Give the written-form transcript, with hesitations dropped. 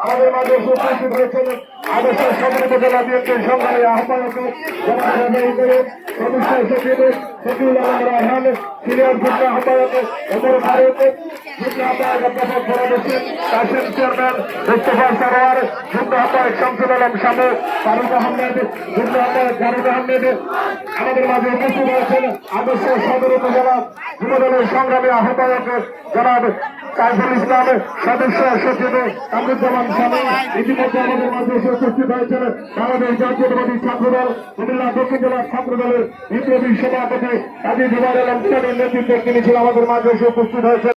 আমাদের মাঝে উপস্থিত হয়েছেন আদর্শ সম্মিলিত জেলা বিএনপির সংগ্রামী আহ্বায়ক সদস্য সচিব শফিউল আলম রায়হান, সিনিয়র যুগ্ম আহ্বায়ক ওমর ফারুক, যুগ্ম আহ্বায়ক অধ্যাপক ফরহাদ হোসেন, কাশেম চেয়ারম্যান মুস্তফা সরোয়ার, যুগ্ম আহ্বায়ক শামসুল আলম শামু, ফারুক আহমেদ, যুগ্ম আহ্বায়ক জাহিদ আহমেদ। আমাদের মাঝে উপস্থিত হয়েছেন আদর্শ সদর উপজেলা যুবদলের সংগ্রামী আহ্বায়ক জনাব কাজল ইসলাম, সদস্য সচিব কামরুজ্জামান স্বামী। ইতিমধ্যে আমাদের মাঝে এসে উপস্থিত হয়েছেন বাংলাদেশ জাতীয়তাবাদী ছাত্রদল কুমিল্লা দক্ষিণ জেলার ছাত্রদলের বিপ্লবী সভাপতি কাজী জুবাইর আলম নেতৃত্বে তিনি ছিলেন আমাদের মাঝে এসে উপস্থিত হয়েছেন।